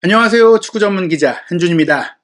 안녕하세요. 축구 전문 기자 한준입니다.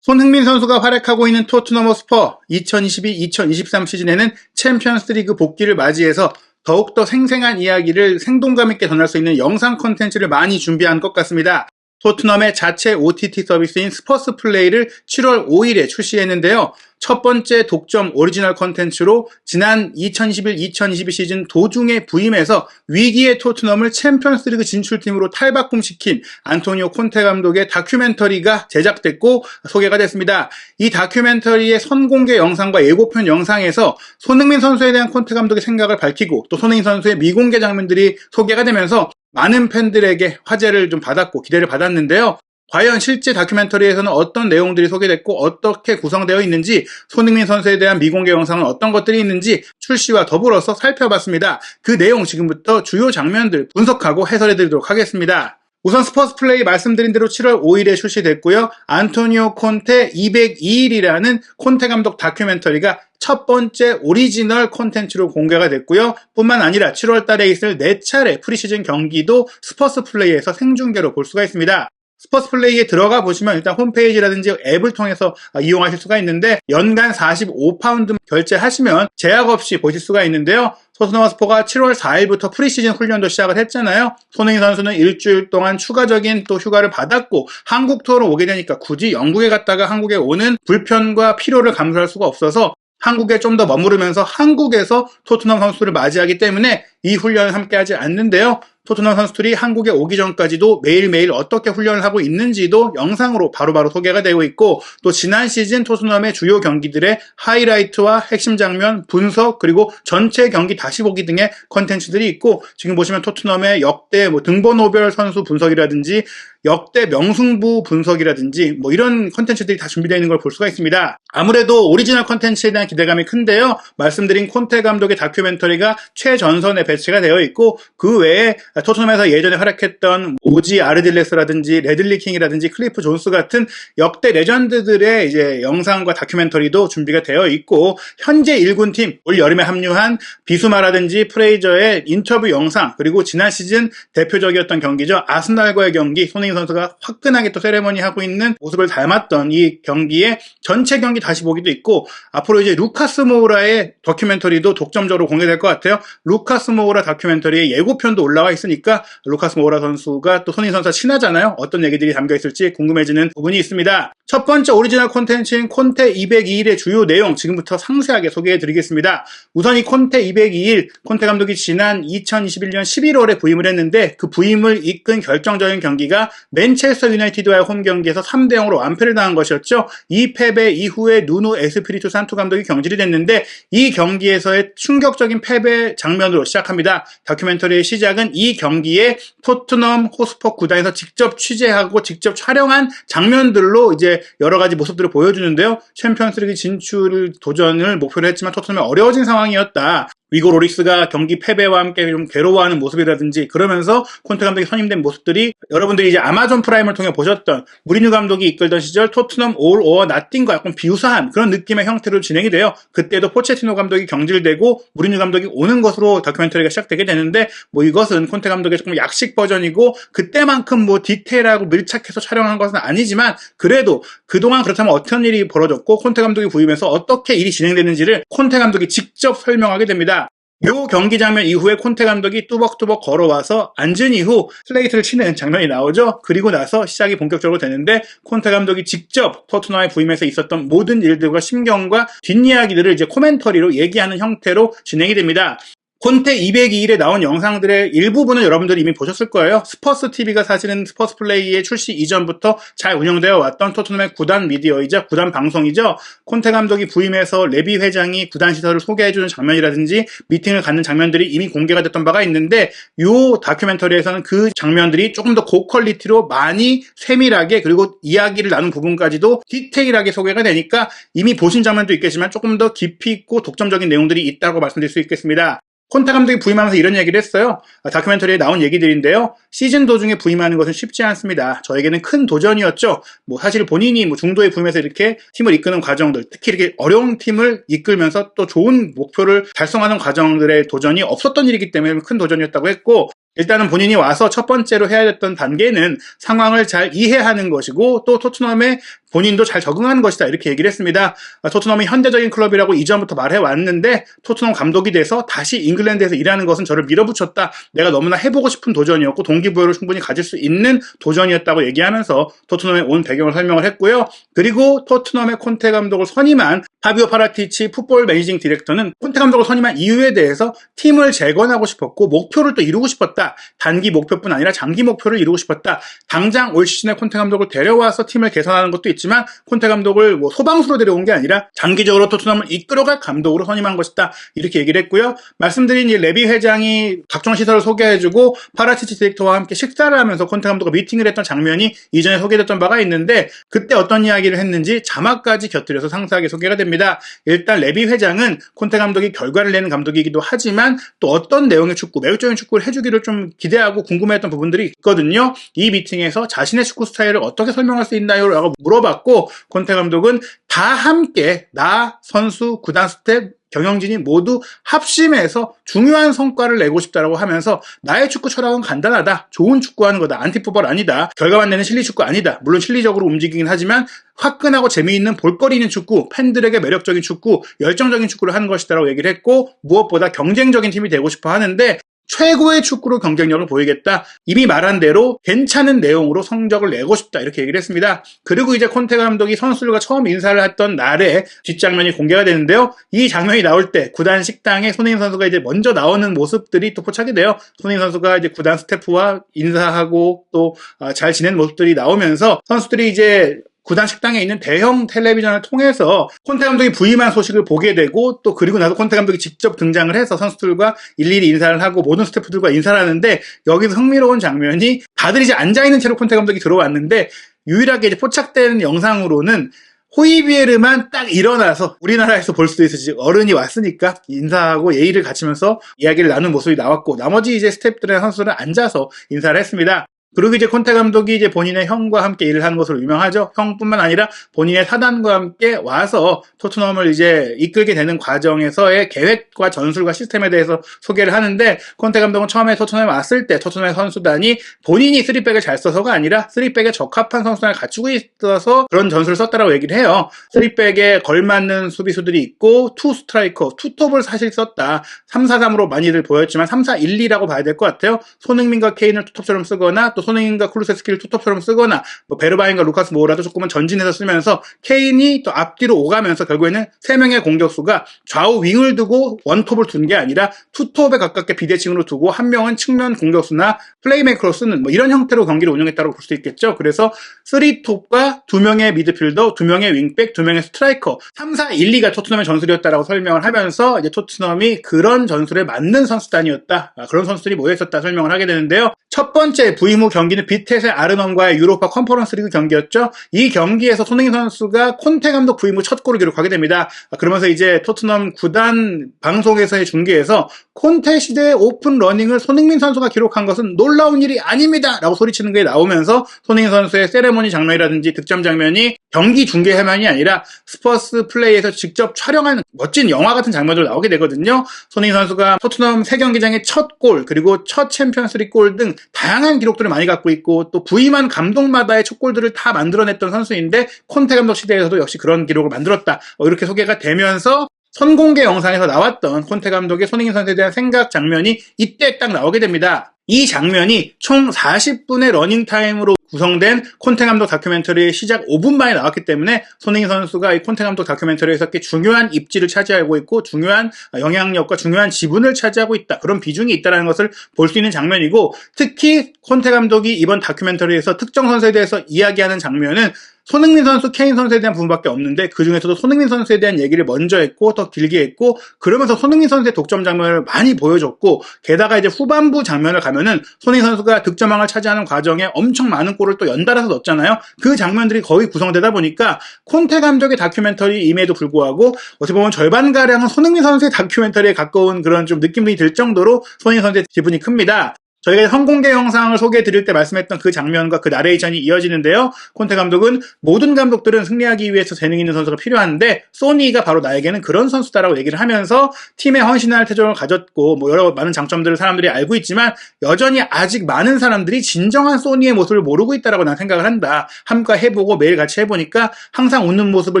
손흥민 선수가 활약하고 있는 토트넘 허스퍼 2022-2023 시즌에는 챔피언스리그 복귀를 맞이해서 더욱더 생생한 이야기를 생동감 있게 전할 수 있는 영상 콘텐츠를 많이 준비한 것 같습니다. 토트넘의 자체 OTT 서비스인 스퍼스 플레이를 7월 5일에 출시했는데요. 첫 번째 독점 오리지널 콘텐츠로 지난 2021-2022 시즌 도중에 부임해서 위기의 토트넘을 챔피언스리그 진출팀으로 탈바꿈시킨 안토니오 콘테 감독의 다큐멘터리가 제작됐고 소개가 됐습니다. 이 다큐멘터리의 선공개 영상과 예고편 영상에서 손흥민 선수에 대한 콘테 감독의 생각을 밝히고 또 손흥민 선수의 미공개 장면들이 소개가 되면서 많은 팬들에게 화제를 좀 받았고 기대를 받았는데요. 과연 실제 다큐멘터리에서는 어떤 내용들이 소개됐고 어떻게 구성되어 있는지, 손흥민 선수에 대한 미공개 영상은 어떤 것들이 있는지 출시와 더불어서 살펴봤습니다. 그 내용 지금부터 주요 장면들 분석하고 해설해드리도록 하겠습니다. 우선 스퍼스 플레이 말씀드린 대로 7월 5일에 출시됐고요. 안토니오 콘테 202일이라는 콘테 감독 다큐멘터리가 첫 번째 오리지널 콘텐츠로 공개가 됐고요. 뿐만 아니라 7월 달에 있을 4차례 프리시즌 경기도 스퍼스 플레이에서 생중계로 볼 수가 있습니다. 스퍼스 플레이에 들어가 보시면 일단 홈페이지라든지 앱을 통해서 이용하실 수가 있는데 연간 45파운드 결제하시면 제약 없이 보실 수가 있는데요. 토트넘 허스퍼가 7월 4일부터 프리시즌 훈련도 시작을 했잖아요. 손흥민 선수는 일주일 동안 추가적인 또 휴가를 받았고 한국 투어로 오게 되니까 굳이 영국에 갔다가 한국에 오는 불편과 피로를 감수할 수가 없어서 한국에 좀 더 머무르면서 한국에서 토트넘 선수를 맞이하기 때문에 이 훈련을 함께 하지 않는데요. 토트넘 선수들이 한국에 오기 전까지도 매일매일 어떻게 훈련을 하고 있는지도 영상으로 바로바로 소개가 되고 있고, 또 지난 시즌 토트넘의 주요 경기들의 하이라이트와 핵심 장면, 분석, 그리고 전체 경기 다시 보기 등의 컨텐츠들이 있고, 지금 보시면 토트넘의 역대 등번호별 선수 분석이라든지 역대 명승부 분석이라든지 이런 컨텐츠들이 다 준비되어 있는 걸 볼 수가 있습니다. 아무래도 오리지널 컨텐츠에 대한 기대감이 큰데요. 말씀드린 콘테 감독의 다큐멘터리가 최전선에 배치가 되어 있고, 그 외에 토트넘에서 예전에 활약했던 오지 아르딜레스라든지 레들리 킹이라든지 클리프 존스 같은 역대 레전드들의 이제 영상과 다큐멘터리도 준비가 되어 있고, 현재 1군팀 올 여름에 합류한 비수마라든지 프레이저의 인터뷰 영상, 그리고 지난 시즌 대표적이었던 경기죠. 아스날과의 경기, 손흥민 선수가 화끈하게 또 세레머니 하고 있는 모습을 닮았던 이 경기에 전체 경기 다시 보기도 있고, 앞으로 이제 루카스 모우라의 다큐멘터리도 독점적으로 공개될 것 같아요. 루카스 모우라 다큐멘터리의 예고편도 올라와 있으니까 루카스 모우라 선수가 또 손흥민 선수와 친하잖아요. 어떤 얘기들이 담겨 있을지 궁금해지는 부분이 있습니다. 첫 번째 오리지널 콘텐츠인 콘테 202일의 주요 내용 지금부터 상세하게 소개해드리겠습니다. 우선 이 콘테 202일, 콘테 감독이 지난 2021년 11월에 부임을 했는데 그 부임을 이끈 결정적인 경기가 맨체스터 유나이티드와의 홈 경기에서 3대0으로 완패를 당한 것이었죠. 이 패배 이후에 누누 에스피리투 산투 감독이 경질이 됐는데 이 경기에서의 충격적인 패배 장면으로 시작합니다. 다큐멘터리의 시작은 이 경기에 토트넘 호스퍼 구단에서 직접 취재하고 직접 촬영한 장면들로 이제 여러 가지 모습들을 보여주는데요. 챔피언스리그 진출 도전을 목표로 했지만 토트넘이 어려워진 상황이었다. 위고 로리스가 경기 패배와 함께 좀 괴로워하는 모습이라든지, 그러면서 콘테 감독이 선임된 모습들이 여러분들이 이제 아마존 프라임을 통해 보셨던 무리뉴 감독이 이끌던 시절 토트넘 올 오어 나띵과 약간 비유사한 그런 느낌의 형태로 진행이 돼요. 그때도 포체티노 감독이 경질되고 무리뉴 감독이 오는 것으로 다큐멘터리가 시작되게 되는데, 이것은 콘테 감독의 조금 약식 버전이고 그때만큼 디테일하고 밀착해서 촬영한 것은 아니지만, 그래도 그동안 그렇다면 어떤 일이 벌어졌고 콘테 감독이 부임해서 어떻게 일이 진행되는지를 콘테 감독이 직접 설명하게 됩니다. 요 경기 장면 이후에 콘테 감독이 뚜벅뚜벅 걸어와서 앉은 이후 슬레이트를 치는 장면이 나오죠. 그리고 나서 시작이 본격적으로 되는데, 콘테 감독이 직접 토트넘에 부임해서 있었던 모든 일들과 심경과 뒷이야기들을 이제 코멘터리로 얘기하는 형태로 진행이 됩니다. 콘테 202일에 나온 영상들의 일부분은 여러분들이 이미 보셨을 거예요. 스퍼스 TV가 사실은 스퍼스 플레이의 출시 이전부터 잘 운영되어 왔던 토트넘의 구단 미디어이자 구단 방송이죠. 콘테 감독이 부임해서 레비 회장이 구단 시설을 소개해주는 장면이라든지 미팅을 갖는 장면들이 이미 공개가 됐던 바가 있는데, 이 다큐멘터리에서는 그 장면들이 조금 더 고퀄리티로 많이 세밀하게, 그리고 이야기를 나눈 부분까지도 디테일하게 소개가 되니까 이미 보신 장면도 있겠지만 조금 더 깊이 있고 독점적인 내용들이 있다고 말씀드릴 수 있겠습니다. 콘테 감독이 부임하면서 이런 얘기를 했어요. 다큐멘터리에 나온 얘기들인데요. 시즌 도중에 부임하는 것은 쉽지 않습니다. 저에게는 큰 도전이었죠. 사실 본인이 중도에 부임해서 이렇게 팀을 이끄는 과정들, 특히 이렇게 어려운 팀을 이끌면서 또 좋은 목표를 달성하는 과정들의 도전이 없었던 일이기 때문에 큰 도전이었다고 했고, 일단은 본인이 와서 첫 번째로 해야 됐던 단계는 상황을 잘 이해하는 것이고 또 토트넘에 본인도 잘 적응하는 것이다 이렇게 얘기를 했습니다. 토트넘이 현대적인 클럽이라고 이전부터 말해왔는데 토트넘 감독이 돼서 다시 잉글랜드에서 일하는 것은 저를 밀어붙였다. 내가 너무나 해보고 싶은 도전이었고 동기부여를 충분히 가질 수 있는 도전이었다고 얘기하면서 토트넘에 온 배경을 설명을 했고요. 그리고 토트넘의 콘테 감독을 선임한 파비오 파라티치 풋볼 매니징 디렉터는 콘테 감독을 선임한 이유에 대해서 팀을 재건하고 싶었고 목표를 또 이루고 싶었다. 단기 목표뿐 아니라 장기 목표를 이루고 싶었다. 당장 올 시즌에 콘테 감독을 데려와서 팀을 개선하는 것도 있지만 콘테 감독을 소방수로 데려온 게 아니라 장기적으로 토트넘을 이끌어갈 감독으로 선임한 것이다. 이렇게 얘기를 했고요. 말씀드린 이 레비 회장이 각종 시설을 소개해주고 파라티치 디렉터와 함께 식사를 하면서 콘테 감독과 미팅을 했던 장면이 이전에 소개됐던 바가 있는데 그때 어떤 이야기를 했는지 자막까지 곁들여서 상세하게 소개가 됩니다. 일단 레비 회장은 콘테 감독이 결과를 내는 감독이기도 하지만 또 어떤 내용의 축구, 매력적인 축구를 해주기를 좀 기대하고 궁금해했던 부분들이 있거든요. 이 미팅에서 자신의 축구 스타일을 어떻게 설명할 수 있나요? 라고 물어봤고 콘테 감독은 다 함께 나, 선수, 구단 스텝, 경영진이 모두 합심해서 중요한 성과를 내고 싶다라고 하면서 나의 축구 철학은 간단하다. 좋은 축구하는 거다. 안티풋볼 아니다. 결과만 내는 실리 축구 아니다. 물론 실리적으로 움직이긴 하지만 화끈하고 재미있는 볼거리 있는 축구, 팬들에게 매력적인 축구, 열정적인 축구를 하는 것이다라고 얘기를 했고 무엇보다 경쟁적인 팀이 되고 싶어 하는데 최고의 축구로 경쟁력을 보이겠다. 이미 말한 대로 괜찮은 내용으로 성적을 내고 싶다. 이렇게 얘기를 했습니다. 그리고 이제 콘테 감독이 선수들과 처음 인사를 했던 날에 뒷장면이 공개가 되는데요. 이 장면이 나올 때 구단 식당에 손흥민 선수가 이제 먼저 나오는 모습들이 또 포착이 돼요. 손흥민 선수가 이제 구단 스태프와 인사하고 또 잘 지낸 모습들이 나오면서 선수들이 이제 구단 식당에 있는 대형 텔레비전을 통해서 콘테 감독이 부임한 소식을 보게 되고 또 그리고 나서 콘테 감독이 직접 등장을 해서 선수들과 일일이 인사를 하고 모든 스태프들과 인사를 하는데 여기서 흥미로운 장면이 다들 이제 앉아있는 채로 콘테 감독이 들어왔는데 유일하게 이제 포착된 영상으로는 호이비에르만 딱 일어나서 우리나라에서 볼 수도 있었지 어른이 왔으니까 인사하고 예의를 갖추면서 이야기를 나눈 모습이 나왔고 나머지 이제 스태프들이나 선수들은 앉아서 인사를 했습니다. 그리고 이제 콘테 감독이 이제 본인의 형과 함께 일을 하는 것으로 유명하죠. 형뿐만 아니라 본인의 사단과 함께 와서 토트넘을 이제 이끌게 되는 과정에서의 계획과 전술과 시스템에 대해서 소개를 하는데 콘테 감독은 처음에 토트넘에 왔을 때 토트넘의 선수단이 본인이 3백을 잘 써서가 아니라 3백에 적합한 선수단을 갖추고 있어서 그런 전술을 썼다라고 얘기를 해요. 3백에 걸맞는 수비수들이 있고 투 스트라이커, 투톱을 사실 썼다. 3-4-3으로 많이들 보였지만 3-4-1-2라고 봐야 될 것 같아요. 손흥민과 케인을 투톱처럼 쓰거나 또 손흥민과 쿠루세스키를 투톱처럼 쓰거나 뭐 베르바인과 루카스 모우라도 조금은 전진해서 쓰면서 케인이 또 앞뒤로 오가면서 결국에는 3명의 공격수가 좌우 윙을 두고 원톱을 둔 게 아니라 투톱에 가깝게 비대칭으로 두고 한 명은 측면 공격수나 플레이메이커로 쓰는 뭐 이런 형태로 경기를 운영했다고 볼 수 있겠죠. 그래서 3톱과 2명의 미드필더, 2명의 윙백, 2명의 스트라이커 3-4-1-2가 토트넘의 전술이었다라고 설명을 하면서 이제 토트넘이 그런 전술에 맞는 선수단이었다. 그런 선수들이 모여있었다 설명을 하게 되는데요. 첫 번째 부임 후 경기는 비텟의 아르넌과의 유로파 컨퍼런스 리그 경기였죠. 이 경기에서 손흥민 선수가 콘테 감독 부임 후 첫 골을 기록하게 됩니다. 그러면서 이제 토트넘 구단 방송에서의 중계에서 콘테 시대의 오픈 러닝을 손흥민 선수가 기록한 것은 놀라운 일이 아닙니다. 라고 소리치는 게 나오면서 손흥민 선수의 세레모니 장면이라든지 득점 장면이 경기 중계화면이 아니라 스퍼스 플레이에서 직접 촬영한 멋진 영화 같은 장면으로 나오게 되거든요. 손흥민 선수가 토트넘 새 경기장의 첫 골 그리고 첫 챔피언스리그 골 등 다양한 기록들을 많이 갖고 있고 또 부임한 감독마다의 첫 골들을 다 만들어냈던 선수인데 콘테 감독 시대에서도 역시 그런 기록을 만들었다. 이렇게 소개가 되면서 선공개 영상에서 나왔던 콘테 감독의 손흥민 선수에 대한 생각 장면이 이때 딱 나오게 됩니다. 이 장면이 총 40분의 러닝타임으로 구성된 콘테 감독 다큐멘터리의 시작 5분 만에 나왔기 때문에 손흥민 선수가 이 콘테 감독 다큐멘터리에서 꽤 중요한 입지를 차지하고 있고 중요한 영향력과 중요한 지분을 차지하고 있다. 그런 비중이 있다는 것을 볼 수 있는 장면이고 특히 콘테 감독이 이번 다큐멘터리에서 특정 선수에 대해서 이야기하는 장면은 손흥민 선수, 케인 선수에 대한 부분밖에 없는데 그중에서도 손흥민 선수에 대한 얘기를 먼저 했고 더 길게 했고 그러면서 손흥민 선수의 독점 장면을 많이 보여줬고 게다가 이제 후반부 장면을 가면은 손흥민 선수가 득점왕을 차지하는 과정에 엄청 많은 골을 또 연달아서 넣었잖아요. 그 장면들이 거의 구성되다 보니까 콘테 감독의 다큐멘터리임에도 불구하고 어떻게 보면 절반가량은 손흥민 선수의 다큐멘터리에 가까운 그런 좀 느낌이 들 정도로 손흥민 선수의 지분이 큽니다. 저희가 선공개 영상을 소개해드릴 때 말씀했던 그 장면과 그 나레이션이 이어지는데요. 콘테 감독은 모든 감독들은 승리하기 위해서 재능 있는 선수가 필요한데 소니가 바로 나에게는 그런 선수다라고 얘기를 하면서 팀에 헌신할 태도를 가졌고 여러 많은 장점들을 사람들이 알고 있지만 여전히 아직 많은 사람들이 진정한 소니의 모습을 모르고 있다라고 난 생각을 한다. 함께 해보고 매일 같이 해보니까 항상 웃는 모습을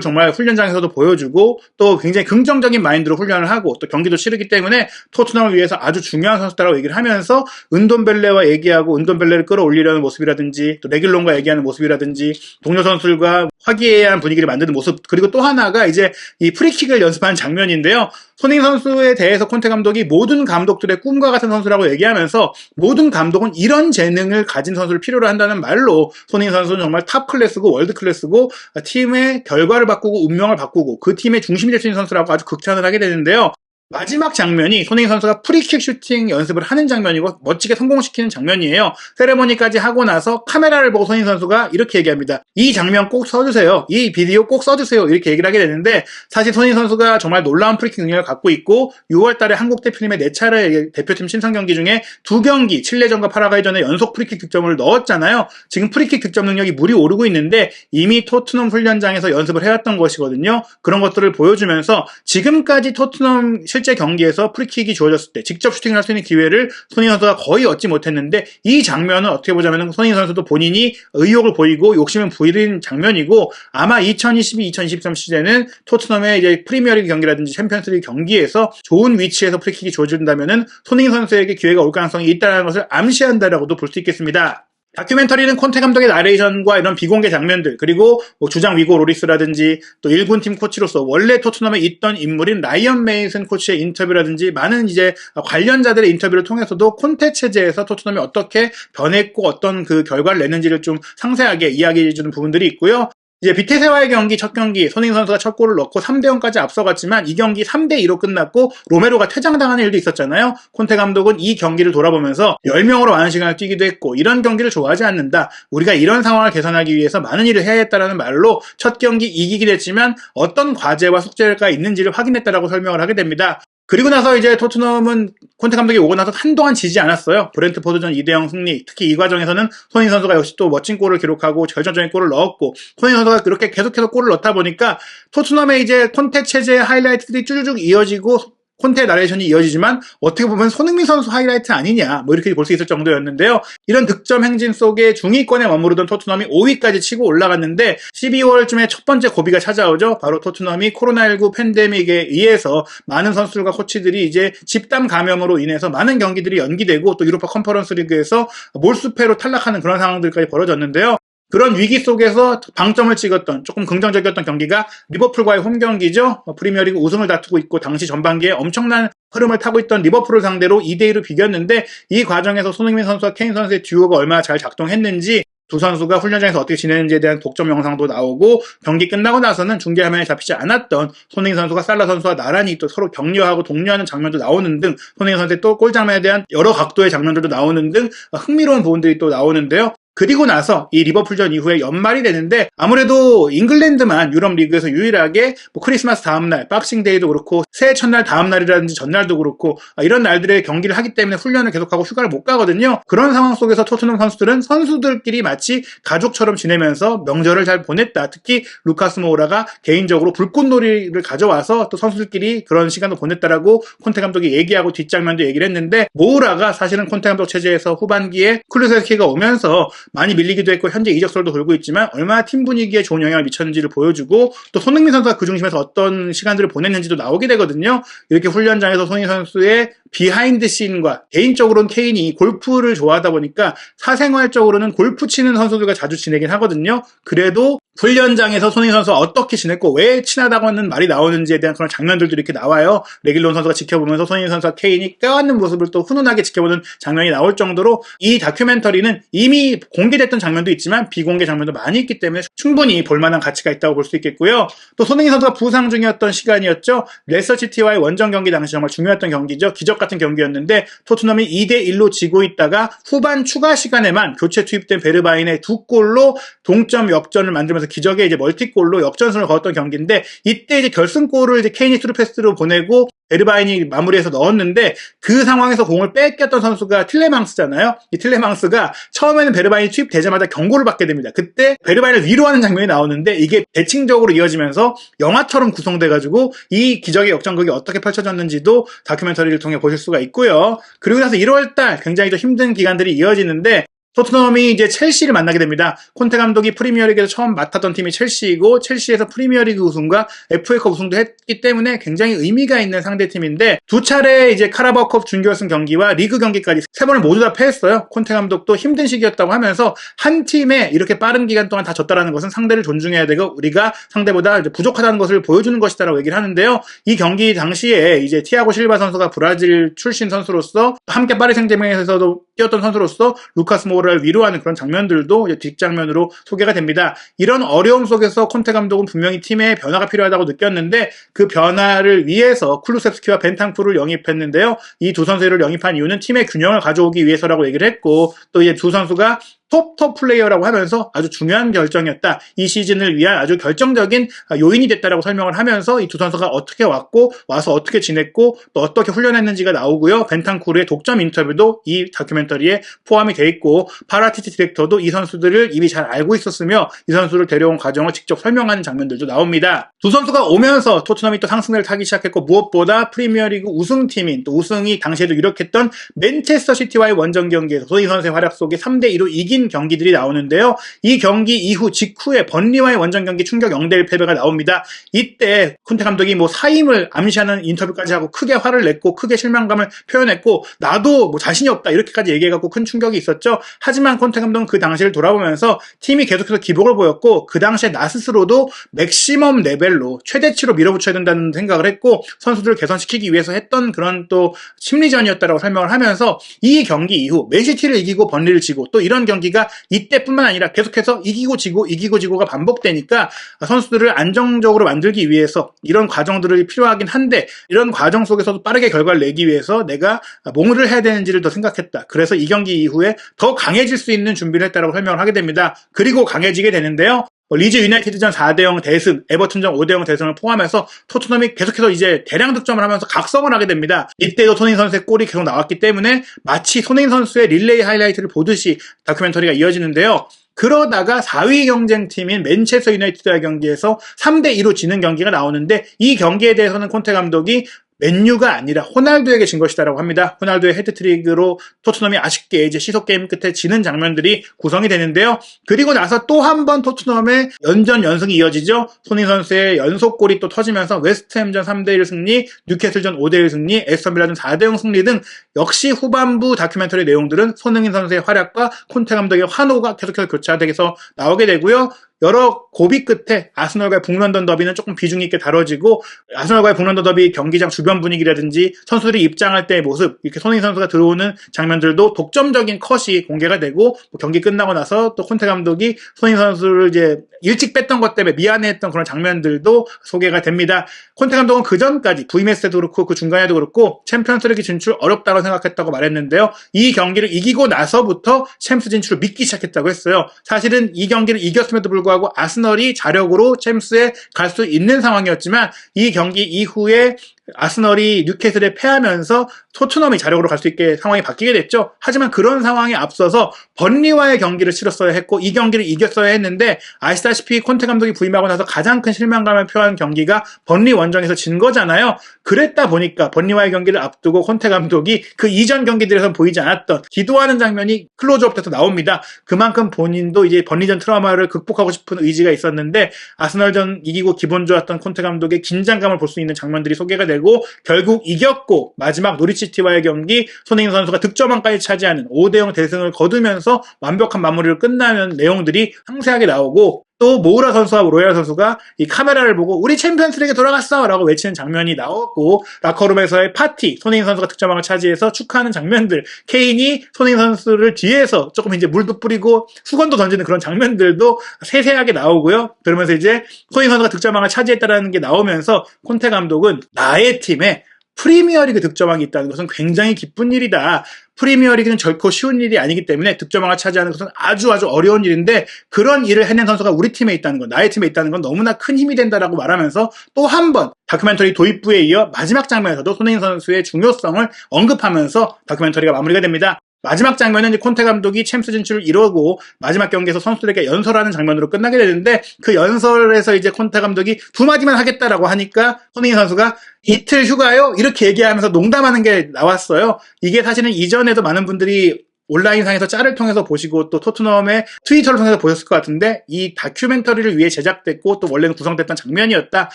정말 훈련장에서도 보여주고 또 굉장히 긍정적인 마인드로 훈련을 하고 또 경기도 치르기 때문에 토트넘을 위해서 아주 중요한 선수다라고 얘기를 하면서 은돈벨레와 얘기하고 은돈벨레를 끌어올리려는 모습이라든지 또 레길론과 얘기하는 모습이라든지 동료 선수들과 화기애애한 분위기를 만드는 모습, 그리고 또 하나가 이제 이 프리킥을 연습하는 장면인데요. 손흥민 선수에 대해서 콘테 감독이 모든 감독들의 꿈과 같은 선수라고 얘기하면서 모든 감독은 이런 재능을 가진 선수를 필요로 한다는 말로 손흥민 선수는 정말 탑 클래스고 월드 클래스고 팀의 결과를 바꾸고 운명을 바꾸고 그 팀의 중심이 될 수 있는 선수라고 아주 극찬을 하게 되는데요. 마지막 장면이 손흥민 선수가 프리킥 슈팅 연습을 하는 장면이고 멋지게 성공시키는 장면이에요. 세레머니까지 하고 나서 카메라를 보고 손흥민 선수가 이렇게 얘기합니다. 이 장면 꼭 써주세요. 이 비디오 꼭 써주세요. 이렇게 얘기를 하게 되는데 사실 손흥민 선수가 정말 놀라운 프리킥 능력을 갖고 있고 6월 달에 한국 대표팀의 4차례 대표팀 신청 경기 중에 2경기 칠레전과 파라과이전에 연속 프리킥 득점을 넣었잖아요. 지금 프리킥 득점 능력이 물이 오르고 있는데 이미 토트넘 훈련장에서 연습을 해왔던 것이거든요. 그런 것들을 보여주면서 지금까지 토트넘 실제 경기에서 프리킥이 주어졌을 때 직접 슈팅을 할 수 있는 기회를 손흥민 선수가 거의 얻지 못했는데 이 장면은 어떻게 보자면 손흥민 선수도 본인이 의욕을 보이고 욕심을 부리는 장면이고 아마 2022-2023 시즌에는 토트넘의 이제 프리미어리그 경기라든지 챔피언스리그 경기에서 좋은 위치에서 프리킥이 주어진다면은 손흥민 선수에게 기회가 올 가능성이 있다는 것을 암시한다라고도 볼 수 있겠습니다. 다큐멘터리는 콘테 감독의 나레이션과 이런 비공개 장면들, 그리고 주장 위고 로리스라든지 또 1군팀 코치로서 원래 토트넘에 있던 인물인 라이언 메이슨 코치의 인터뷰라든지 많은 이제 관련자들의 인터뷰를 통해서도 콘테 체제에서 토트넘이 어떻게 변했고 어떤 그 결과를 냈는지를 좀 상세하게 이야기해주는 부분들이 있고요. 이제 비테세와의 경기, 첫 경기 손흥민 선수가 첫 골을 넣고 3대0까지 앞서갔지만 이 경기 3대2로 끝났고 로메로가 퇴장당하는 일도 있었잖아요. 콘테 감독은 이 경기를 돌아보면서 10명으로 많은 시간을 뛰기도 했고 이런 경기를 좋아하지 않는다. 우리가 이런 상황을 개선하기 위해서 많은 일을 해야겠다라는 말로 첫 경기 이기긴 했지만 어떤 과제와 숙제가 있는지를 확인했다라고 설명을 하게 됩니다. 그리고 나서 이제 토트넘은 콘테 감독이 오고 나서 한동안 지지 않았어요. 브렌트포드전 2대0 승리. 특히 이 과정에서는 손흥민 선수가 역시 또 멋진 골을 기록하고 결정적인 골을 넣었고 손흥민 선수가 그렇게 계속해서 골을 넣다 보니까 토트넘의 이제 콘테 체제의 하이라이트들이 쭈쭈쭉 이어지고 콘테 나레이션이 이어지지만 어떻게 보면 손흥민 선수 하이라이트 아니냐 이렇게 볼 수 있을 정도였는데요. 이런 득점 행진 속에 중위권에 머무르던 토트넘이 5위까지 치고 올라갔는데 12월쯤에 첫 번째 고비가 찾아오죠. 바로 토트넘이 코로나19 팬데믹에 의해서 많은 선수들과 코치들이 이제 집단 감염으로 인해서 많은 경기들이 연기되고 또 유로파 컨퍼런스 리그에서 몰수패로 탈락하는 그런 상황들까지 벌어졌는데요. 그런 위기 속에서 방점을 찍었던 조금 긍정적이었던 경기가 리버풀과의 홈 경기죠. 프리미어리그 우승을 다투고 있고 당시 전반기에 엄청난 흐름을 타고 있던 리버풀을 상대로 2대2로 비겼는데 이 과정에서 손흥민 선수와 케인 선수의 듀오가 얼마나 잘 작동했는지 두 선수가 훈련장에서 어떻게 지내는지에 대한 독점 영상도 나오고 경기 끝나고 나서는 중계화면에 잡히지 않았던 손흥민 선수가 살라 선수와 나란히 또 서로 격려하고 독려하는 장면도 나오는 등 손흥민 선수의 또 골 장면에 대한 여러 각도의 장면들도 나오는 등 흥미로운 부분들이 또 나오는데요. 그리고 나서 이 리버풀전 이후에 연말이 되는데 아무래도 잉글랜드만 유럽 리그에서 유일하게 크리스마스 다음날, 박싱데이도 그렇고 새해 첫날 다음날이라든지 전날도 그렇고 이런 날들에 경기를 하기 때문에 훈련을 계속하고 휴가를 못 가거든요. 그런 상황 속에서 토트넘 선수들은 선수들끼리 마치 가족처럼 지내면서 명절을 잘 보냈다. 특히 루카스 모우라가 개인적으로 불꽃놀이를 가져와서 또 선수들끼리 그런 시간도 보냈다라고 콘테 감독이 얘기하고 뒷장면도 얘기를 했는데 모우라가 사실은 콘테 감독 체제에서 후반기에 쿨루세스키가 오면서 많이 밀리기도 했고 현재 이적설도 돌고 있지만 얼마나 팀 분위기에 좋은 영향을 미쳤는지를 보여주고 또 손흥민 선수가 그 중심에서 어떤 시간들을 보냈는지도 나오게 되거든요. 이렇게 훈련장에서 손흥민 선수의 비하인드 씬과 개인적으로는 케인이 골프를 좋아하다 보니까 사생활적으로는 골프 치는 선수들과 자주 지내긴 하거든요. 그래도 훈련장에서 손흥민 선수가 어떻게 지냈고 왜 친하다고 하는 말이 나오는지에 대한 그런 장면들도 이렇게 나와요. 레길론 선수가 지켜보면서 손흥민 선수와 케인이 껴안는 모습을 또 훈훈하게 지켜보는 장면이 나올 정도로 이 다큐멘터리는 이미 공개됐던 장면도 있지만 비공개 장면도 많이 있기 때문에 충분히 볼만한 가치가 있다고 볼 수 있겠고요. 또 손흥민 선수가 부상 중이었던 시간이었죠. 레스터시티와의 원정 경기 당시 정말 중요했던 경기죠. 기적 같은 경기였는데 토트넘이 2대1로 지고 있다가 후반 추가 시간에만 교체 투입된 베르바인의 두 골로 동점 역전을 만들면서 그러면서 기적의 이제 멀티골로 역전승을 거뒀던 경기인데, 이때 이제 결승골을 이제 케인이 스루패스로 보내고 베르바인이 마무리해서 넣었는데, 그 상황에서 공을 뺏겼던 선수가 틸레망스잖아요. 이 틸레망스가 처음에는 베르바인이 투입되자마자 경고를 받게 됩니다. 그때 베르바인을 위로하는 장면이 나오는데, 이게 대칭적으로 이어지면서 영화처럼 구성돼가지고 이 기적의 역전극이 어떻게 펼쳐졌는지도 다큐멘터리를 통해 보실 수가 있고요. 그리고 나서 1월달 굉장히 좀 힘든 기간들이 이어지는데, 토트넘이 이제 첼시를 만나게 됩니다. 콘테 감독이 프리미어리그에서 처음 맡았던 팀이 첼시이고, 첼시에서 프리미어리그 우승과 FA컵 우승도 했기 때문에 굉장히 의미가 있는 상대팀인데, 두 차례 이제 카라바오컵 준결승 경기와 리그 경기까지 세 번을 모두 다 패했어요. 콘테 감독도 힘든 시기였다고 하면서, 한 팀에 이렇게 빠른 기간 동안 다 졌다라는 것은 상대를 존중해야 되고 우리가 상대보다 이제 부족하다는 것을 보여주는 것이다라고 얘기를 하는데요. 이 경기 당시에 이제 티아고 실바 선수가 브라질 출신 선수로서, 함께 파리 생제르맹에서도 뛰었던 선수로서 루카스 모우라를 위로하는 그런 장면들도 이제 뒷장면으로 소개가 됩니다. 이런 어려움 속에서 콘테 감독은 분명히 팀에 변화가 필요하다고 느꼈는데, 그 변화를 위해서 쿨루셉스키와 벤탄쿠르를 영입했는데요. 이 두 선수를 영입한 이유는 팀의 균형을 가져오기 위해서라고 얘기를 했고, 또 이제 두 선수가 톱 플레이어라고 하면서 아주 중요한 결정이었다. 이 시즌을 위한 아주 결정적인 요인이 됐다라고 설명을 하면서 이 두 선수가 어떻게 왔고, 와서 어떻게 지냈고, 또 어떻게 훈련했는지가 나오고요. 벤탄쿠르의 독점 인터뷰도 이 다큐멘터리에 포함이 돼 있고, 파라티티 디렉터도 이 선수들을 이미 잘 알고 있었으며 이 선수를 데려온 과정을 직접 설명하는 장면들도 나옵니다. 두 선수가 오면서 토트넘이 또 상승을 타기 시작했고, 무엇보다 프리미어리그 우승팀인, 또 우승이 당시에도 유력했던 맨체스터 시티와의 원정 경기에서 손흥민 선수의 활약 속에 3대2로 이긴 경기들이 나오는데요. 이 경기 이후 직후에 번리와의 원정 경기 충격 0대1 패배가 나옵니다. 이때 콘테 감독이 뭐 사임을 암시하는 인터뷰까지 하고 크게 화를 냈고 크게 실망감을 표현했고, 나도 뭐 자신이 없다 이렇게까지 얘기해갖고 큰 충격이 있었죠. 하지만 콘테 감독은 그 당시를 돌아보면서 팀이 계속해서 기복을 보였고, 그 당시에 나 스스로도 맥시멈 레벨로 최대치로 밀어붙여야 된다는 생각을 했고, 선수들을 개선시키기 위해서 했던 그런 또 심리전이었다라고 설명을 하면서, 이 경기 이후 맨시티를 이기고 번리를 지고 또 이런 경기가 이때뿐만 아니라 계속해서 이기고 지고가 반복되니까 선수들을 안정적으로 만들기 위해서 이런 과정들이 필요하긴 한데, 이런 과정 속에서도 빠르게 결과를 내기 위해서 내가 뭐를 해야 되는지를 더 생각했다. 그래서 이 경기 이후에 더 강해질 수 있는 준비를 했다라고 설명을 하게 됩니다. 그리고 강해지게 되는데요. 리즈 유나이티드전 4대0 대승, 에버튼전 5대0 대승을 포함해서 토트넘이 계속해서 이제 대량 득점을 하면서 각성을 하게 됩니다. 이때도 손흥민 선수의 골이 계속 나왔기 때문에 마치 손흥민 선수의 릴레이 하이라이트를 보듯이 다큐멘터리가 이어지는데요. 그러다가 4위 경쟁팀인 맨체스터 유나이티드와의 경기에서 3대2로 지는 경기가 나오는데, 이 경기에 대해서는 콘테 감독이 맨유가 아니라 호날두에게 진 것이다라고 합니다. 호날두의 헤드트릭으로 토트넘이 아쉽게 이제 시속 게임 끝에 지는 장면들이 구성이 되는데요. 그리고 나서 또 한 번 토트넘의 연전연승이 이어지죠. 손흥민 선수의 연속골이 또 터지면서 웨스트햄전 3대1 승리, 뉴캐슬전 5대1 승리, 에스턴빌라전 4대0 승리 등, 역시 후반부 다큐멘터리 내용들은 손흥민 선수의 활약과 콘테 감독의 환호가 계속해서 교차돼서 나오게 되고요. 여러 고비 끝에 아스널과의 북런던 더비는 조금 비중 있게 다뤄지고, 아스널과의 북런던 더비 경기장 주변 분위기라든지 선수들이 입장할 때의 모습, 이렇게 손흥민 선수가 들어오는 장면들도 독점적인 컷이 공개가 되고, 경기 끝나고 나서 또 콘테 감독이 손흥민 선수를 이제 일찍 뺐던 것 때문에 미안해했던 그런 장면들도 소개가 됩니다. 콘테 감독은 그 전까지 VMS 때도 그렇고 그 중간에도 그렇고 챔피언스리그 진출 어렵다고 생각했다고 말했는데요. 이 경기를 이기고 나서부터 챔스 진출을 믿기 시작했다고 했어요. 사실은 이 경기를 이겼음에도 불구하고 아스널이 자력으로 챔스에 갈 수 있는 상황이었지만, 이 경기 이후에 아스널이 뉴캐슬에 패하면서 토트넘이 자력으로 갈 수 있게 상황이 바뀌게 됐죠. 하지만 그런 상황에 앞서서 번리와의 경기를 치렀어야 했고, 이 경기를 이겼어야 했는데, 아시다시피 콘테 감독이 부임하고 나서 가장 큰 실망감을 표한 경기가 번리 원정에서 진 거잖아요. 그랬다 보니까 번리와의 경기를 앞두고 콘테 감독이 그 이전 경기들에서 보이지 않았던 기도하는 장면이 클로즈업 돼서 나옵니다. 그만큼 본인도 이제 번리전 트라우마를 극복하고 싶은 의지가 있었는데, 아스널전 이기고 기분 좋았던 콘테 감독의 긴장감을 볼 수 있는 장면들이 소개가 되고, 결국 이겼고 마지막 노리치티와의 경기 손흥민 선수가 득점왕까지 차지하는 5대0 대승을 거두면서 완벽한 마무리를 끝나는 내용들이 상세하게 나오고, 또 모우라 선수와 로얄 선수가 이 카메라를 보고 우리 챔피언스리그에 돌아갔어! 라고 외치는 장면이 나왔고, 라커룸에서의 파티, 손흥민 선수가 득점왕을 차지해서 축하하는 장면들, 케인이 손흥민 선수를 뒤에서 조금 이제 물도 뿌리고 수건도 던지는 그런 장면들도 세세하게 나오고요. 그러면서 이제 손흥민 선수가 득점왕을 차지했다는 게 나오면서 콘테 감독은 나의 팀에 프리미어리그 득점왕이 있다는 것은 굉장히 기쁜 일이다. 프리미어리그는 결코 쉬운 일이 아니기 때문에 득점왕을 차지하는 것은 아주 어려운 일인데 그런 일을 해낸 선수가 우리 팀에 있다는 것, 나의 팀에 있다는 건 너무나 큰 힘이 된다라고 말하면서 또 한 번 다큐멘터리 도입부에 이어 마지막 장면에서도 손흥민 선수의 중요성을 언급하면서 다큐멘터리가 마무리가 됩니다. 마지막 장면은 콘테 감독이 챔스 진출을 이루고 마지막 경기에서 선수들에게 연설하는 장면으로 끝나게 되는데 그 연설에서 이제 콘테 감독이 두 마디만 하겠다라고 하니까 손흥민 선수가 이틀 휴가요? 이렇게 얘기하면서 농담하는 게 나왔어요. 이게 사실은 이전에도 많은 분들이 온라인상에서 짤을 통해서 보시고 또 토트넘의 트위터를 통해서 보셨을 것 같은데 이 다큐멘터리를 위해 제작됐고 또 원래는 구성됐던 장면이었다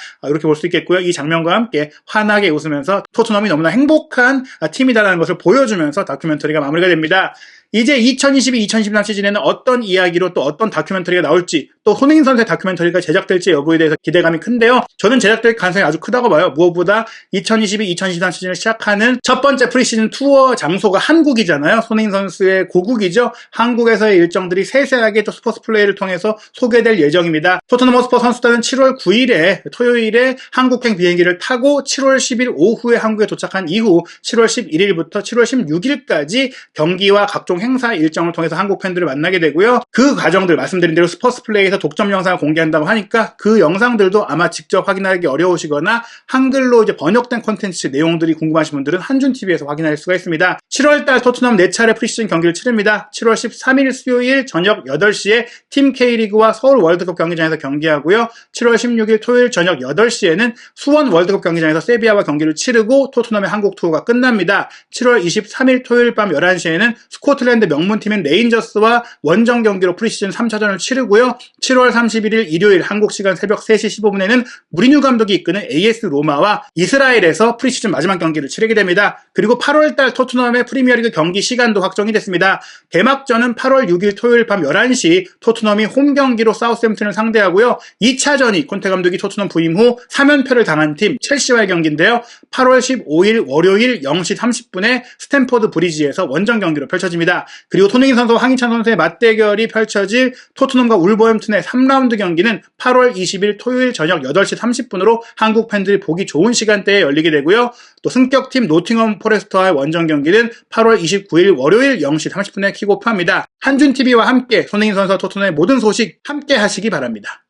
이렇게 볼 수 있겠고요. 이 장면과 함께 환하게 웃으면서 토트넘이 너무나 행복한 팀이다라는 것을 보여주면서 다큐멘터리가 마무리가 됩니다. 이제 2022-2023 시즌에는 어떤 이야기로 또 어떤 다큐멘터리가 나올지 또 손흥민 선수의 다큐멘터리가 제작될지 여부에 대해서 기대감이 큰데요. 저는 제작될 가능성이 아주 크다고 봐요. 무엇보다 2022-2023 시즌을 시작하는 첫 번째 프리시즌 투어 장소가 한국이잖아요. 손흥민 선수의 고국이죠. 한국에서의 일정들이 세세하게 또 스포츠 플레이를 통해서 소개될 예정입니다. 토트넘 허스퍼 선수단은 7월 9일에 토요일에 한국행 비행기를 타고 7월 10일 오후에 한국에 도착한 이후 7월 11일부터 7월 16일까지 경기와 각종 행사 일정을 통해서 한국 팬들을 만나게 되고요. 그 과정들 말씀드린 대로 스포츠 플레이에서 독점 영상을 공개한다고 하니까 그 영상들도 아마 직접 확인하기 어려우시거나 한글로 이제 번역된 콘텐츠 내용들이 궁금하신 분들은 한준TV에서 확인할 수가 있습니다. 7월달 토트넘 4차례 프리시즌 경기를 치릅니다. 7월 13일 수요일 저녁 8시에 팀 K리그와 서울 월드컵 경기장에서 경기하고요. 7월 16일 토요일 저녁 8시에는 수원 월드컵 경기장에서 세비야와 경기를 치르고 토트넘의 한국 투어가 끝납니다. 7월 23일 토요일 밤 11시에는 스코틀랜드 명문팀인 레인저스와 원정 경기로 프리시즌 3차전을 치르고요. 7월 31일 일요일 한국 시간 새벽 3시 15분에는 무리뉴 감독이 이끄는 AS 로마와 이스라엘에서 프리시즌 마지막 경기를 치르게 됩니다. 그리고 8월달 토트넘의 프리미어리그 경기 시간도 확정이 됐습니다. 개막전은 8월 6일 토요일 밤 11시 토트넘이 홈 경기로 사우스햄튼을 상대하고요. 2차전이 콘테 감독이 토트넘 부임 후 3연패를 당한 팀 첼시와의 경기인데요. 8월 15일 월요일 0시 30분에 스탠포드 브리지에서 원정 경기로 펼쳐집니다. 그리고 손흥민 선수와 황희찬 선수의 맞대결이 펼쳐질 토트넘과 울버햄튼의 3라운드 경기는 8월 20일 토요일 저녁 8시 30분으로 한국 팬들이 보기 좋은 시간대에 열리게 되고요. 또 승격팀 노팅엄 포레스트와의 원정 경기는 8월 29일 월요일 0시 30분에 킥오프합니다. 한준TV와 함께 손흥민 선수와 토트넘의 모든 소식 함께 하시기 바랍니다.